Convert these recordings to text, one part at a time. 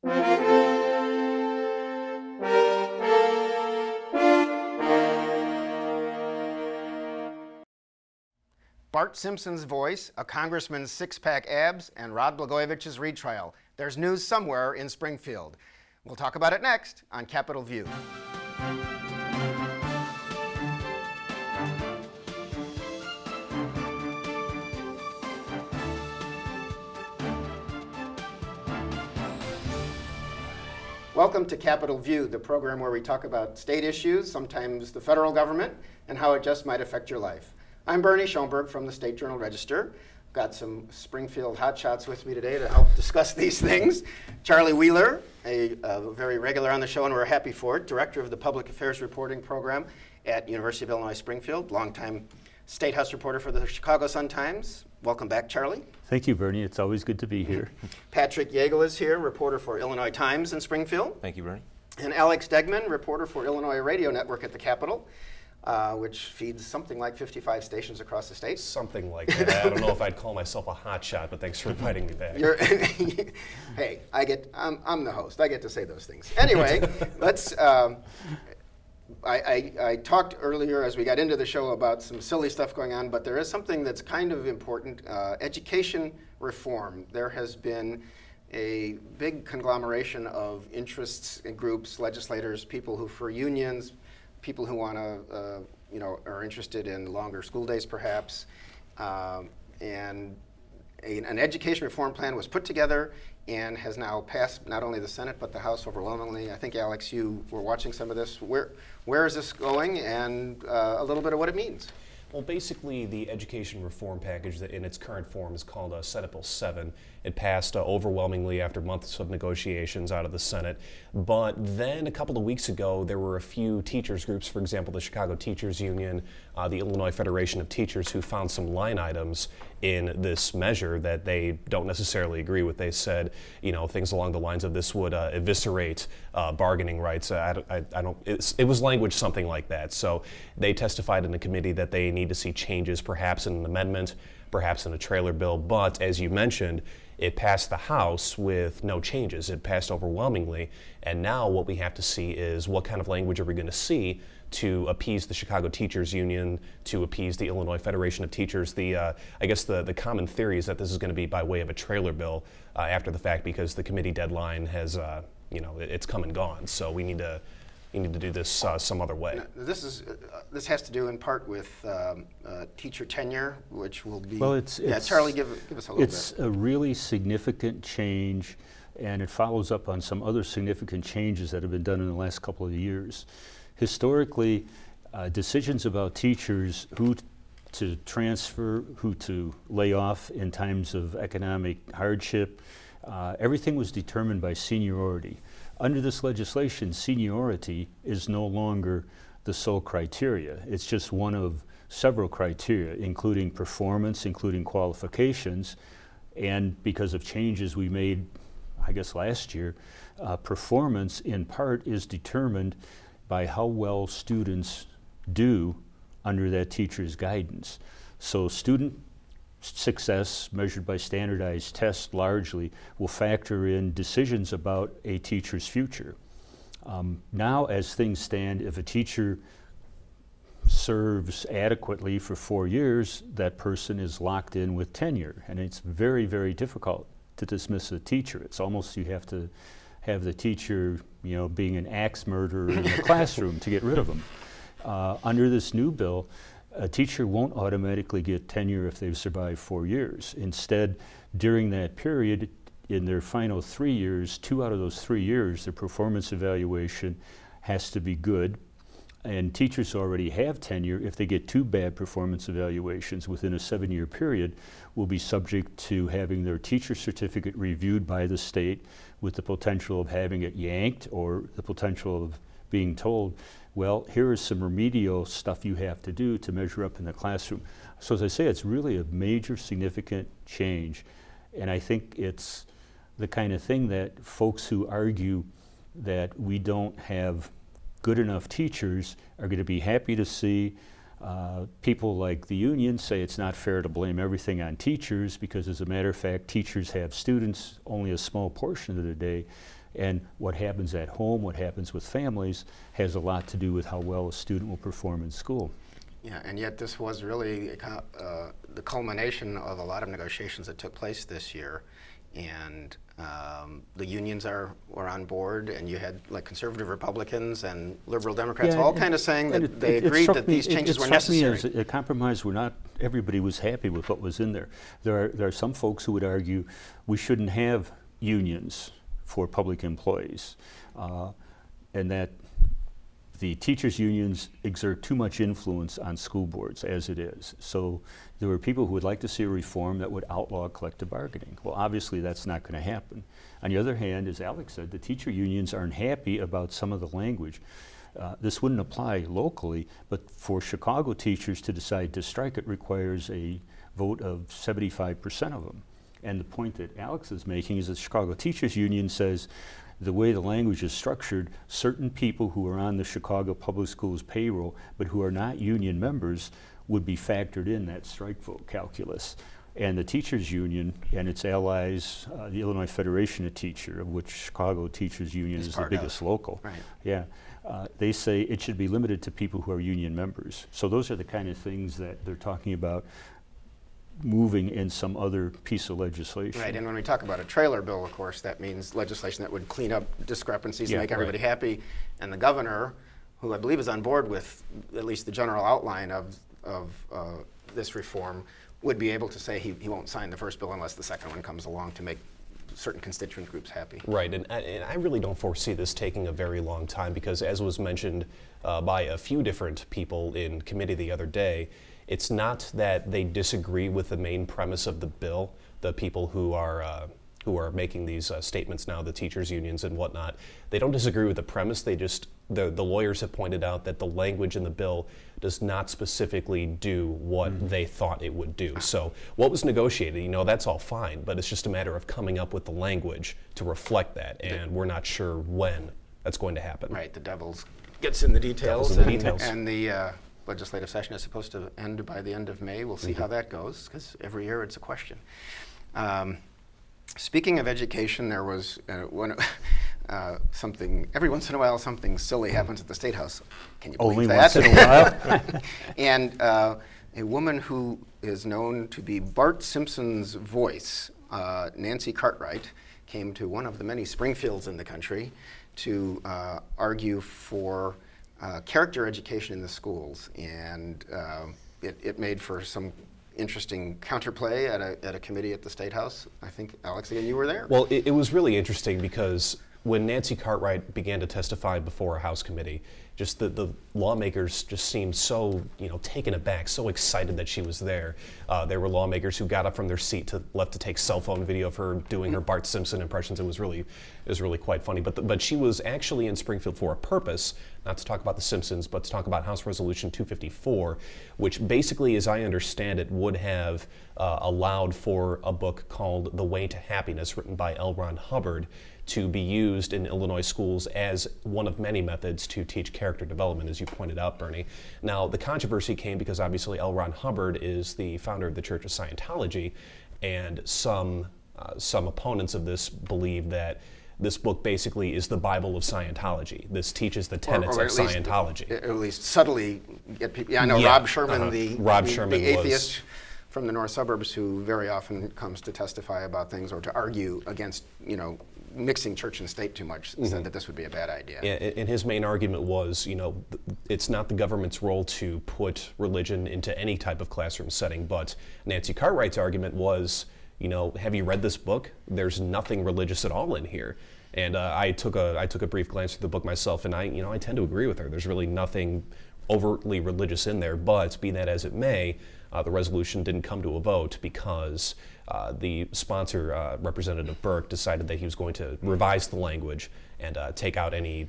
Bart Simpson's voice, a congressman's six-pack abs, and Rod Blagojevich's retrial. There's news somewhere in Springfield. We'll talk about it next on Capitol View. Welcome to Capitol View, the program where we talk about state issues, sometimes the federal government, and how it just might affect your life. I'm Bernie Schoenburg from the State Journal-Register. Got some Springfield hotshots with me today to help discuss these things. Charlie Wheeler, a very regular on the show, and we're happy for it, Director of the Public Affairs Reporting Program at University of Illinois Springfield, longtime State House reporter for the Chicago Sun-Times. Welcome back, Charlie. Thank you, Bernie. It's always good to be here. Patrick Yeagle is here, reporter for Illinois Times in Springfield. Thank you, Bernie. And Alex Degman, reporter for Illinois Radio Network at the Capitol, which feeds something like 55 stations across the state. Something like that. I don't know if I'd call myself a hotshot, but thanks for inviting me back. Hey, I'm the host. I get to say those things. Anyway, let's. I talked earlier as we got into the show about some silly stuff going on, but there is something that's kind of important, education reform. There has been a big conglomeration of interests and groups, legislators, people who for unions, people who want to, are interested in longer school days perhaps, and an education reform plan was put together and has now passed not only the Senate but the House overwhelmingly. I think, Alex, you were watching some of this. Where is this going, and a little bit of what it means? Well, basically, the education reform package that in its current form is called Senate Bill 7. It passed overwhelmingly after months of negotiations out of the Senate. But then a couple of weeks ago, there were a few teachers groups, for example, the Chicago Teachers Union, the Illinois Federation of Teachers, who found some line items in this measure that they don't necessarily agree with. They said, things along the lines of this would eviscerate bargaining rights. It was language something like that. So they testified in the committee that they need to see changes, perhaps in an amendment, perhaps in a trailer bill. But as you mentioned, it passed the House with no changes. It passed overwhelmingly. And now what we have to see is what kind of language are we going to see to appease the Chicago Teachers Union, to appease the Illinois Federation of Teachers. I guess the common theory is that this is going to be by way of a trailer bill after the fact, because the committee deadline has, it's come and gone. So we need to do this some other way. Now, this has to do in part with teacher tenure, which will be. Well, Charlie, give us a little bit. It's a really significant change, and it follows up on some other significant changes that have been done in the last couple of years. Historically, decisions about teachers, who to transfer, who to lay off in times of economic hardship, everything was determined by seniority. Under this legislation, seniority is no longer the sole criteria. It's just one of several criteria, including performance, including qualifications, and because of changes we made, I guess last year, performance in part is determined by how well students do under that teacher's guidance. So student success, measured by standardized tests largely, will factor in decisions about a teacher's future. Now, as things stand, if a teacher serves adequately for 4 years, that person is locked in with tenure, and it's very, very difficult to dismiss a teacher. It's almost, you have to have the teacher, being an axe murderer in the classroom to get rid of them. Under this new bill, a teacher won't automatically get tenure if they've survived 4 years. Instead, during that period, in their final 3 years, 2 out of those 3 years, their performance evaluation has to be good. And teachers who already have tenure, if they get 2 bad performance evaluations within a 7-year period, will be subject to having their teacher certificate reviewed by the state, with the potential of having it yanked, or the potential of being told, well, here is some remedial stuff you have to do to measure up in the classroom. So as I say, it's really a major significant change. And I think it's the kind of thing that folks who argue that we don't have good enough teachers are going to be happy to see. People like the union say it's not fair to blame everything on teachers because, as a matter of fact, teachers have students only a small portion of the day, and what happens at home, what happens with families, has a lot to do with how well a student will perform in school. Yeah, and yet this was really the culmination of a lot of negotiations that took place this year, and the unions were on board, and you had like conservative Republicans and liberal Democrats all kind of saying that they agreed that these changes were necessary. As a compromise, not everybody was happy with what was in there. There are some folks who would argue we shouldn't have unions for public employees, and that the teachers' unions exert too much influence on school boards as it is. So there were people who would like to see a reform that would outlaw collective bargaining. Well, obviously that's not going to happen. On the other hand, as Alex said, the teacher unions aren't happy about some of the language. This wouldn't apply locally, but for Chicago teachers to decide to strike, it requires a vote of 75% of them. And the point that Alex is making is that the Chicago Teachers Union says the way the language is structured, certain people who are on the Chicago Public Schools payroll but who are not union members would be factored in that strike vote calculus. And the teachers union and its allies, the Illinois Federation of Teachers, of which Chicago Teachers Union is the biggest local, right. Yeah, they say it should be limited to people who are union members. So those are the kind of things that they're talking about moving in some other piece of legislation. Right, and when we talk about a trailer bill, of course, that means legislation that would clean up discrepancies and make everybody happy. And the governor, who I believe is on board with at least the general outline of this reform, would be able to say he won't sign the first bill unless the second one comes along to make certain constituent groups happy. Right, and I really don't foresee this taking a very long time because, as was mentioned by a few different people in committee the other day, it's not that they disagree with the main premise of the bill, the people who are making these statements now, the teachers' unions and whatnot. They don't disagree with the premise. They just, the lawyers have pointed out that the language in the bill does not specifically do what they thought it would do. So what was negotiated, that's all fine, but it's just a matter of coming up with the language to reflect that, and we're not sure when that's going to happen. Right, the devil gets in the details. And the legislative session is supposed to end by the end of May. We'll see how that goes, because every year it's a question. Speaking of education, there was something, every once in a while something silly happens at the State House. Can you believe that? Only once in a while? And a woman who is known to be Bart Simpson's voice, Nancy Cartwright, came to one of the many Springfields in the country to argue for character education in the schools, and it made for some interesting counterplay at a committee at the State House. I think, Alex, again, you were there. Well, it was really interesting because when Nancy Cartwright began to testify before a House committee, just the lawmakers just seemed so, taken aback, so excited that she was there. There were lawmakers who got up from their seat left to take cell phone video of her doing her Bart Simpson impressions. It was really quite funny. But she was actually in Springfield for a purpose, not to talk about the Simpsons, but to talk about House Resolution 254, which basically, as I understand it, would have allowed for a book called The Way to Happiness, written by L. Ron Hubbard, to be used in Illinois schools as one of many methods to teach character development, as you pointed out, Bernie. Now, the controversy came because obviously L. Ron Hubbard is the founder of the Church of Scientology, and some opponents of this believe that this book basically is the Bible of Scientology. This teaches the tenets of Scientology. At least subtly get people. Yeah, I know Rob Sherman, the atheist from the north suburbs, who very often comes to testify about things or to argue against, mixing church and state too much, said that this would be a bad idea. Yeah, and his main argument was, it's not the government's role to put religion into any type of classroom setting, but Nancy Cartwright's argument was, have you read this book? There's nothing religious at all in here. And I took a brief glance through the book myself, and I tend to agree with her. There's really nothing overtly religious in there, but be that as it may, the resolution didn't come to a vote because the sponsor, Representative Burke, decided that he was going to revise the language and take out any,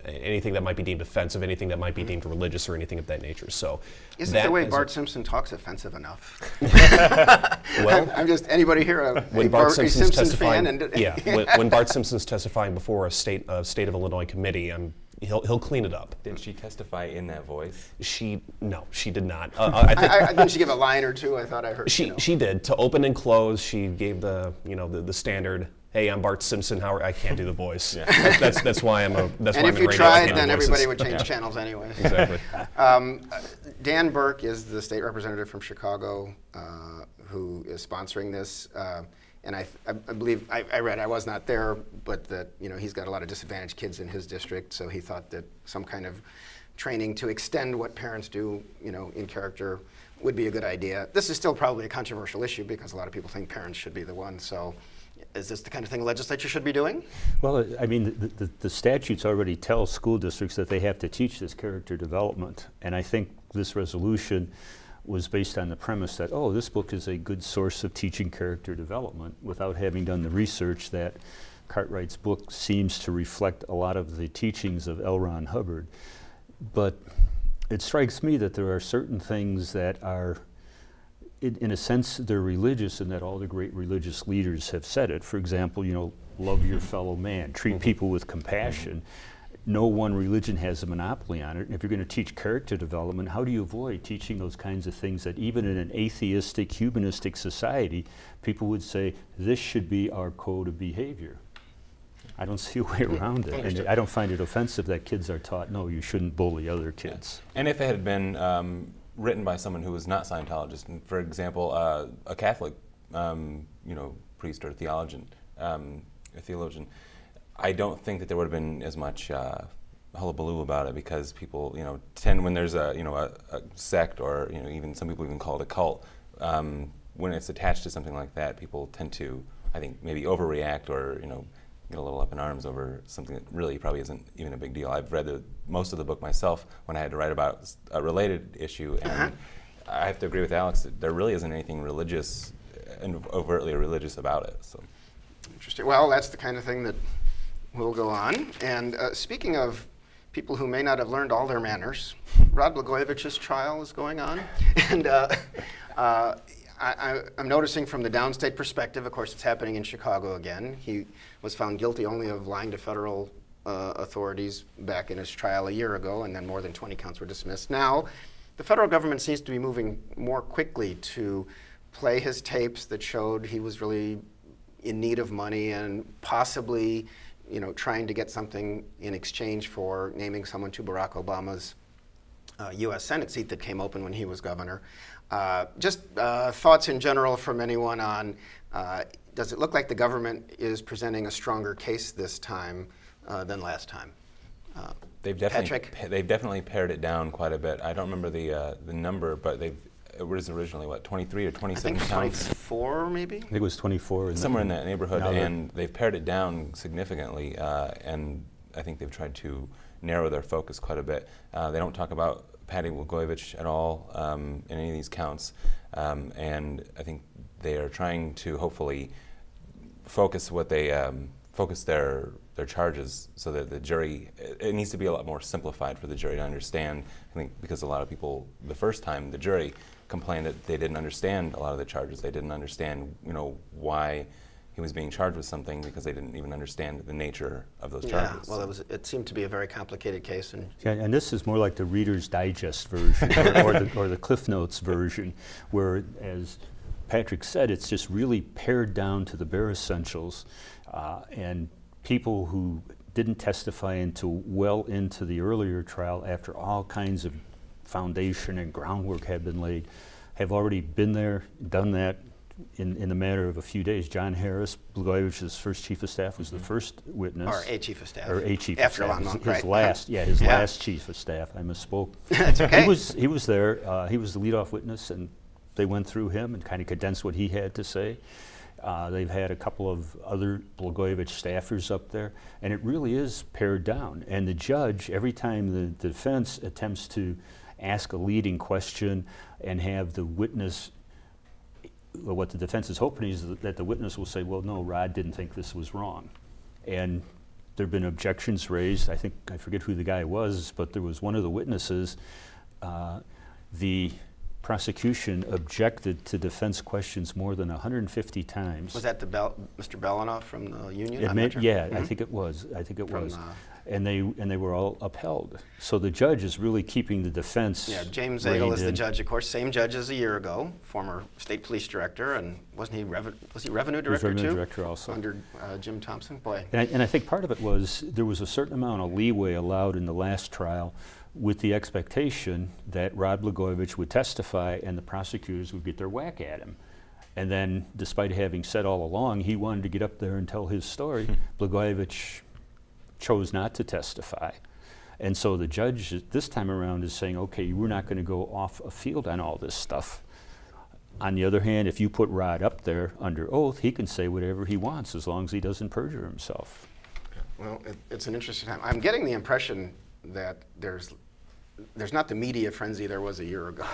anything that might be deemed offensive, anything that might be deemed religious, or anything of that nature. So, isn't the way Bart Simpson talks offensive enough? Well, I'm just anybody here a Bart Simpson fan? When Bart Simpson's testifying before a state of Illinois committee, He'll clean it up. Did she testify in that voice? No, she did not. Didn't she give a line or two? I thought I heard. She did. To open and close, she gave the standard. Hey, I'm Bart Simpson. I can't do the voice. Yeah. That's why I'm a. That's and why if I'm you in radio. tried, then everybody would change channels anyway. Exactly. Dan Burke is the state representative from Chicago who is sponsoring this. And I believe, I read, I was not there, but that he's got a lot of disadvantaged kids in his district, so he thought that some kind of training to extend what parents do, in character would be a good idea. This is still probably a controversial issue because a lot of people think parents should be the ones. So is this the kind of thing the legislature should be doing? Well, I mean, the statutes already tell school districts that they have to teach this character development, and I think this resolution was based on the premise that, oh, this book is a good source of teaching character development, without having done the research that Cartwright's book seems to reflect a lot of the teachings of L. Ron Hubbard. But it strikes me that there are certain things that are, in a sense, they're religious, and that all the great religious leaders have said it. For example, love your fellow man, treat people with compassion. No one religion has a monopoly on it. And if you're going to teach character development, how do you avoid teaching those kinds of things that even in an atheistic, humanistic society, people would say, this should be our code of behavior? I don't see a way around it. And I don't find it offensive that kids are taught, no, you shouldn't bully other kids. Yeah. And if it had been written by someone who was not Scientologist, for example, a Catholic, priest or theologian, I don't think that there would have been as much hullabaloo about it, because people, tend, when there's a sect, or even some people even call it a cult, when it's attached to something like that, people tend to, I think, maybe overreact or get a little up in arms over something that really probably isn't even a big deal. I've read most of the book myself when I had to write about a related issue, and I have to agree with Alex that there really isn't anything religious and overtly religious about it. So interesting. Well, that's the kind of thing that will go on. And speaking of people who may not have learned all their manners, Rod Blagojevich's trial is going on. And I'm noticing from the downstate perspective, of course, it's happening in Chicago again. He was found guilty only of lying to federal authorities back in his trial a year ago, and then more than 20 counts were dismissed. Now, the federal government seems to be moving more quickly to play his tapes that showed he was really in need of money and possibly trying to get something in exchange for naming someone to Barack Obama's U.S. Senate seat that came open when he was governor. Just thoughts in general from anyone on, does it look like the government is presenting a stronger case this time than last time? They've definitely pared it down quite a bit. I don't remember the number, but it was originally, 23 or 27 counts? 24, maybe? I think it was 24. Somewhere in that neighborhood, and they've pared it down significantly, and I think they've tried to narrow their focus quite a bit. They don't talk about Patty Blagojevich at all in any of these counts, and I think they are trying to hopefully focus their charges so that the jury, it needs to be a lot more simplified for the jury to understand. I think because a lot of people, the first time, the jury complained that they didn't understand a lot of the charges. They didn't understand, why he was being charged with something, because they didn't even understand the nature of those charges. Yeah, well, it seemed to be a very complicated case. And this is more like the Reader's Digest version or the Cliff Notes version, where, as Patrick said, it's just really pared down to the bare essentials, and people who didn't testify until well into the earlier trial, after all kinds of foundation and groundwork had been laid, have already been there, done that in the matter of a few days. John Harris, Blagojevich's first chief of staff, was the first witness. Or a chief of staff. Or a chief After of staff. a long His last, his last chief of staff. I misspoke. That's okay. He was there. He was the leadoff witness, and they went through him and kind of condensed what he had to say. They've had a couple of other Blagojevich staffers up there, and it really is pared down. And the judge, every time the defense attempts to ask a leading question and have the witness, well, what the defense is hoping is that the witness will say, well, no, Rod didn't think this was wrong. And there have been objections raised. I forget who the guy was, but there was one of the witnesses. The prosecution objected to defense questions more than 150 times. Was that Mr. Belanoff from the union? Yeah, I think it was. And they were all upheld. So the judge is really keeping the defense. Yeah, James Yeagle is the judge, of course, same judge as a year ago, former state police director, and wasn't he was he revenue director too? Revenue director also. Under Jim Thompson, boy. And I think part of it was there was a certain amount of leeway allowed in the last trial, with the expectation that Rod Blagojevich would testify and the prosecutors would get their whack at him. And then, despite having said all along he wanted to get up there and tell his story, Blagojevich chose not to testify. And so the judge this time around is saying, okay, we're not going to go off afield on all this stuff. On the other hand, if you put Rod up there under oath, he can say whatever he wants as long as he doesn't perjure himself. Well, it's an interesting time. I'm getting the impression that there's not the media frenzy there was a year ago,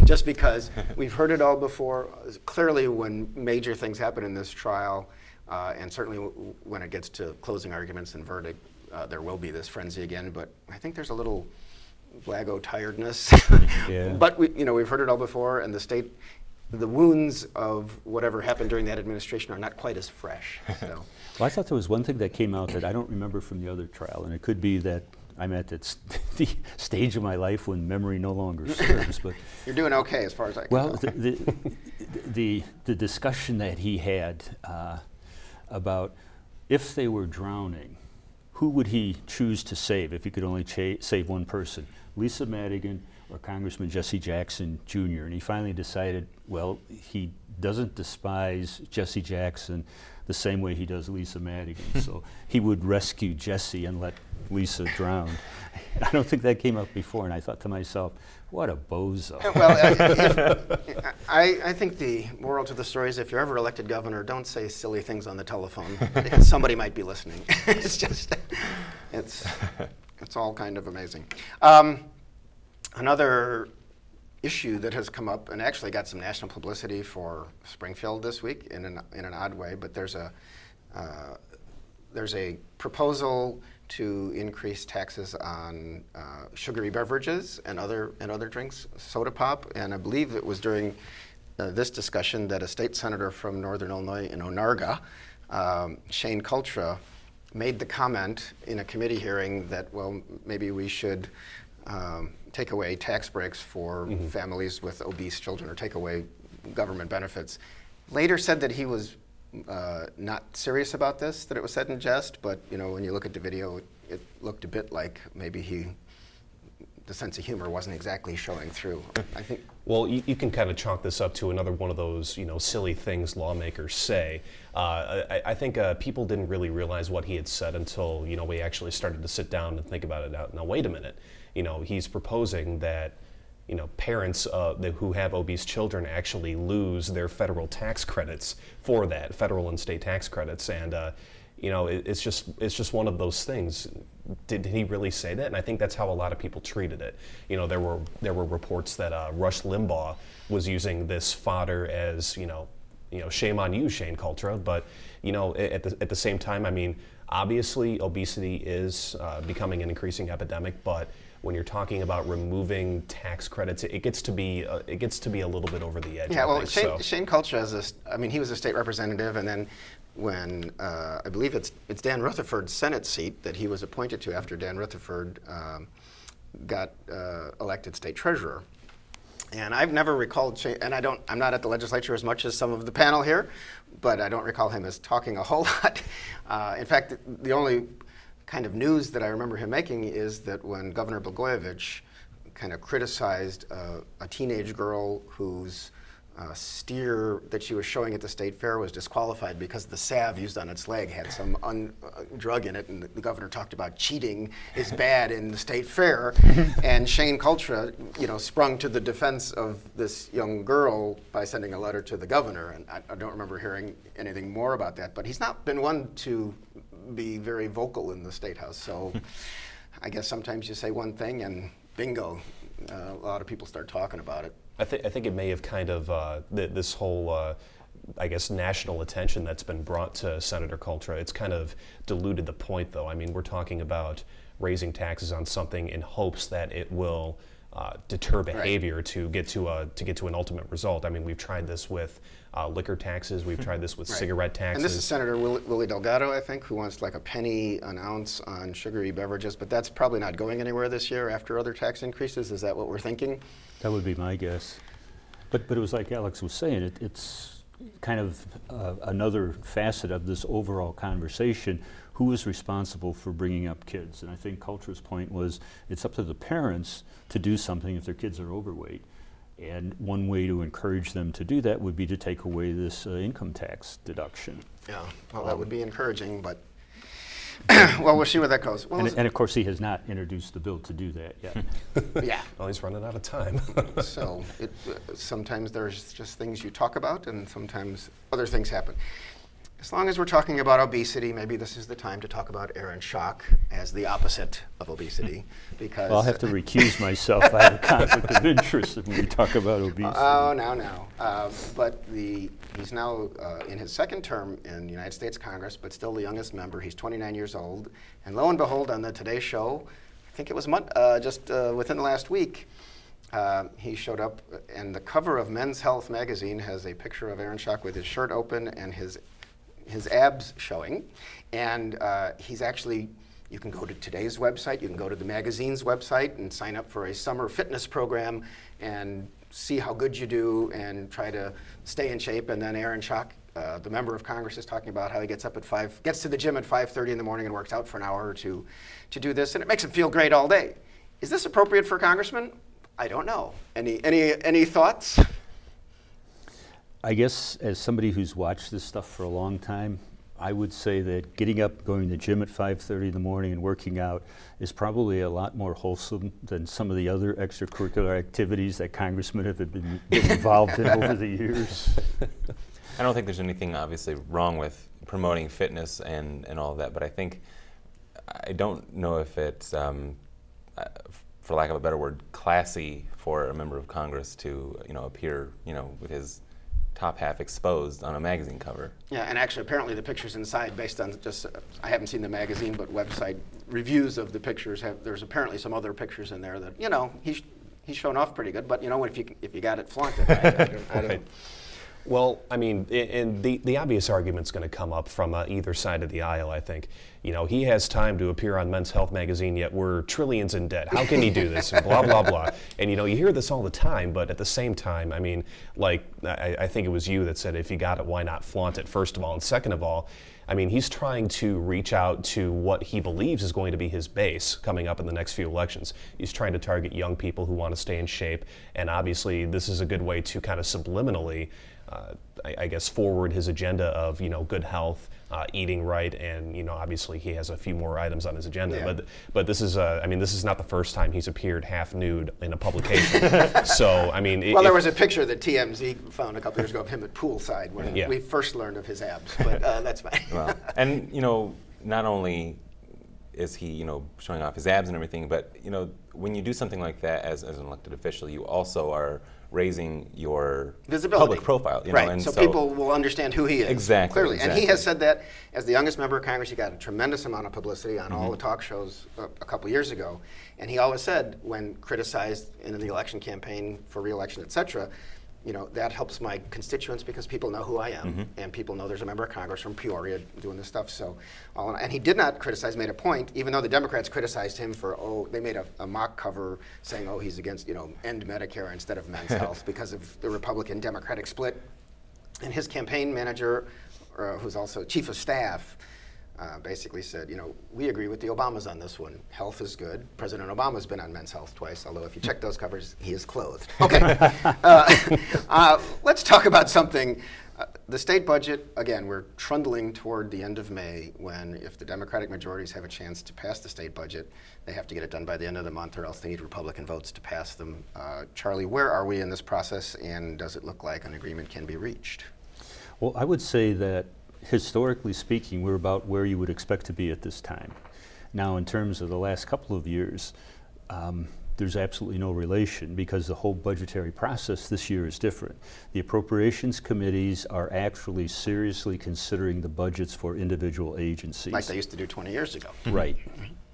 just because we've heard it all before. Clearly, when major things happen in this trial, and certainly when it gets to closing arguments and verdict, there will be this frenzy again. But I think there's a little Blago tiredness. Yeah. But we've heard it all before, and the wounds of whatever happened during that administration are not quite as fresh. So. Well, I thought there was one thing that came out that I don't remember from the other trial, and it could be that I'm at the stage of my life when memory no longer serves. But you're doing okay as far as I can tell. the discussion that he had about if they were drowning, who would he choose to save if he could only save one person, Lisa Madigan or Congressman Jesse Jackson Jr.? And he finally decided, well, he doesn't despise Jesse Jackson the same way he does Lisa Madigan. So he would rescue Jesse and let Lisa drown. I don't think that came up before, and I thought to myself, what a bozo. Well, I think the moral to the story is if you're ever elected governor, don't say silly things on the telephone, because somebody might be listening. It's all kind of amazing. Another issue that has come up and actually got some national publicity for Springfield this week in an odd way, but there's a proposal to increase taxes on sugary beverages and other drinks, soda pop, and I believe it was during this discussion that a state senator from Northern Illinois in Onarga, Shane Cultra, made the comment in a committee hearing that, well, maybe we should take away tax breaks for families with obese children or take away government benefits. Later said that he was not serious about this, that it was said in jest, but when you look at the video, it looked a bit like maybe the sense of humor wasn't exactly showing through. I think. Well, you can kind of chalk this up to another one of those silly things lawmakers say. I think people didn't really realize what he had said until we actually started to sit down and think about it out. Now wait a minute, he's proposing that parents who have obese children actually lose their federal tax credits for that, federal and state tax credits, and it's just one of those things. Did he really say that? And I think that's how a lot of people treated it. There were reports that Rush Limbaugh was using this fodder as shame on you, Shane Cultra. But at the same time, I mean, obviously obesity is becoming an increasing epidemic, but when you're talking about removing tax credits, it gets to be a little bit over the edge. Yeah, well, Shane Cultra he was a state representative, and then when I believe it's Dan Rutherford's Senate seat that he was appointed to after Dan Rutherford got elected state treasurer. And I've never recalled Shane, and I'm not at the legislature as much as some of the panel here, but I don't recall him as talking a whole lot. In fact, the only kind of news that I remember him making is that when Governor Blagojevich kind of criticized a teenage girl whose steer that she was showing at the state fair was disqualified because the salve used on its leg had some drug in it, and the governor talked about cheating is bad in the state fair, and Shane Cultra, sprung to the defense of this young girl by sending a letter to the governor, and I don't remember hearing anything more about that, but he's not been one to be very vocal in the State House, so I guess sometimes you say one thing and bingo, a lot of people start talking about it. I think it may have kind of this whole I guess national attention that's been brought to Senator Cultra, it's kind of diluted the point, though. I mean, we're talking about raising taxes on something in hopes that it will deter behavior to get to an ultimate result. I mean, we've tried this with liquor taxes. We've tried this with cigarette taxes. And this is Senator Willie Delgado, I think, who wants like a penny an ounce on sugary beverages, but that's probably not going anywhere this year after other tax increases. Is that what we're thinking? That would be my guess. But it was like Alex was saying, it's kind of another facet of this overall conversation. Who is responsible for bringing up kids? And I think Culture's point was it's up to the parents to do something if their kids are overweight. And one way to encourage them to do that would be to take away this income tax deduction. Yeah, well, that would be encouraging, but well, we'll see where that goes. Well, and of course, he has not introduced the bill to do that yet. Yeah. Well, he's running out of time. So sometimes there's just things you talk about, and sometimes other things happen. As long as we're talking about obesity, maybe this is the time to talk about Aaron Schock as the opposite of obesity, because... Well, I'll have to recuse myself. I have a conflict of interest when we talk about obesity. Oh, no. But he's now in his second term in the United States Congress, but still the youngest member. He's 29 years old. And lo and behold, on the Today Show, I think it was just within the last week, he showed up, and the cover of Men's Health magazine has a picture of Aaron Schock with his shirt open and his abs showing, and he's actually, you can go to today's website, you can go to the magazine's website and sign up for a summer fitness program and see how good you do and try to stay in shape. And then Aaron Schock, the member of Congress, is talking about how he gets to the gym at 5:30 in the morning and works out for an hour or two to do this, and it makes him feel great all day. Is this appropriate for a congressman? I don't know. Any thoughts? I guess as somebody who's watched this stuff for a long time, I would say that getting up, going to the gym at 5:30 in the morning and working out is probably a lot more wholesome than some of the other extracurricular activities that congressmen have been involved in over the years. I don't think there's anything obviously wrong with promoting fitness and all of that, but I don't know if it's, for lack of a better word, classy for a member of Congress to appear with his top half exposed on a magazine cover. Yeah, and actually apparently the pictures inside, based on just, I haven't seen the magazine, but website reviews of the pictures, there's apparently some other pictures in there that, he's shown off pretty good, but if you got it flaunted, I don't. Well, I mean, and the obvious argument's going to come up from either side of the aisle, I think. He has time to appear on Men's Health magazine, yet we're trillions in debt. How can he do this? And blah, blah, blah. And, you hear this all the time, but at the same time, I mean, like, I think it was you that said, if you got it, why not flaunt it, first of all? And second of all, I mean, he's trying to reach out to what he believes is going to be his base coming up in the next few elections. He's trying to target young people who want to stay in shape, and obviously this is a good way to kind of subliminally I guess forward his agenda of good health, eating right, and obviously he has a few more items on his agenda. Yeah. But this is I mean, this is not the first time he's appeared half nude in a publication. So I mean, there was a picture that TMZ found a couple years ago of him at poolside when we first learned of his abs. But that's fine. Well, and not only is he showing off his abs and everything, but when you do something like that as an elected official, you also are raising your visibility, public profile. Right, and so people will understand who he is. Exactly. Clearly. Exactly. And he has said that as the youngest member of Congress, he got a tremendous amount of publicity on all the talk shows a couple years ago. And he always said, when criticized in the election campaign for re-election, et cetera, that helps my constituents because people know who I am, and people know there's a member of Congress from Peoria doing this stuff. So, and he did not criticize, made a point, even though the Democrats criticized him for, they made a mock cover saying, he's against, end Medicare instead of Men's Health because of the Republican-Democratic split. And his campaign manager, who's also chief of staff, basically said, we agree with the Obamas on this one. Health is good. President Obama's been on Men's Health twice, although if you check those covers, he is clothed. Okay, let's talk about something. The state budget, again, we're trundling toward the end of May when if the Democratic majorities have a chance to pass the state budget, they have to get it done by the end of the month or else they need Republican votes to pass them. Charlie, where are we in this process, and does it look like an agreement can be reached? Well, I would say that historically speaking, we're about where you would expect to be at this time. Now, in terms of the last couple of years, there's absolutely no relation because the whole budgetary process this year is different. The appropriations committees are actually seriously considering the budgets for individual agencies. Like they used to do 20 years ago. Right.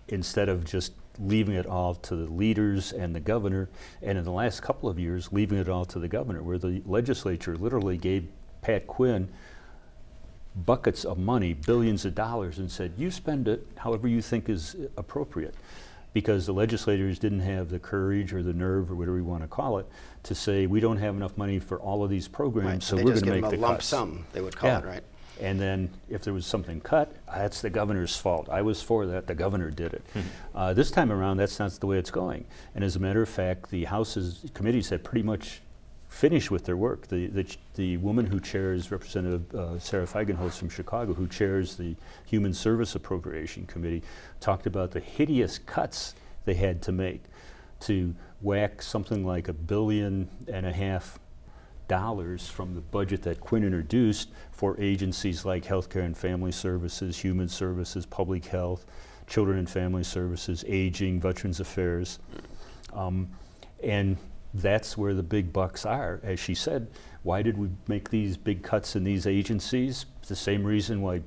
Instead of just leaving it all to the leaders and the governor, and in the last couple of years, leaving it all to the governor, where the legislature literally gave Pat Quinn buckets of money, billions of dollars, and said, you spend it however you think is appropriate. Because the legislators didn't have the courage or the nerve or whatever you want to call it to say, we don't have enough money for all of these programs, right. so we're going to make the cuts. They just give them a lump sum, they would call it, right? And then if there was something cut, that's the governor's fault. I was for that, the governor did it. This time around, that's not the way it's going. And as a matter of fact, the House's committees have pretty much finished with their work. The woman who chairs, Representative Sarah Feigenholz from Chicago, who chairs the Human Service Appropriation Committee, talked about the hideous cuts they had to make to whack something like $1.5 billion from the budget that Quinn introduced for agencies like Healthcare and Family Services, Human Services, Public Health, Children and Family Services, Aging, Veterans Affairs. And that's where the big bucks are. As she said, why did we make these big cuts in these agencies? It's the same reason why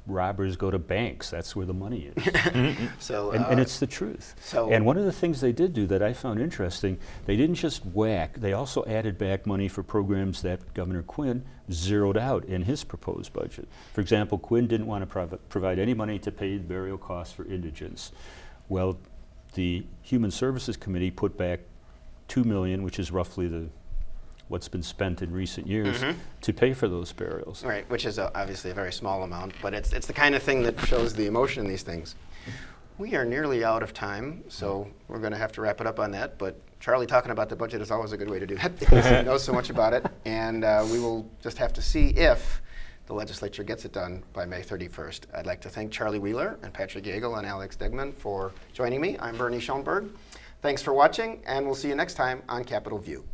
robbers go to banks. That's where the money is. So, and it's the truth. And one of the things they did do that I found interesting, they didn't just whack, they also added back money for programs that Governor Quinn zeroed out in his proposed budget. For example, Quinn didn't want to provide any money to pay the burial costs for indigents. Well, the Human Services Committee put back $2 million, which is roughly what's been spent in recent years, to pay for those burials. Right, which is obviously a very small amount, but it's the kind of thing that shows the emotion in these things. We are nearly out of time, so we're going to have to wrap it up on that, but Charlie talking about the budget is always a good way to do that because he knows so much about it, and we will just have to see if the legislature gets it done by May 31st. I'd like to thank Charlie Wheeler and Patrick Yeagle and Alex Degman for joining me. I'm Bernie Schoenburg. Thanks for watching, and we'll see you next time on Capitol View.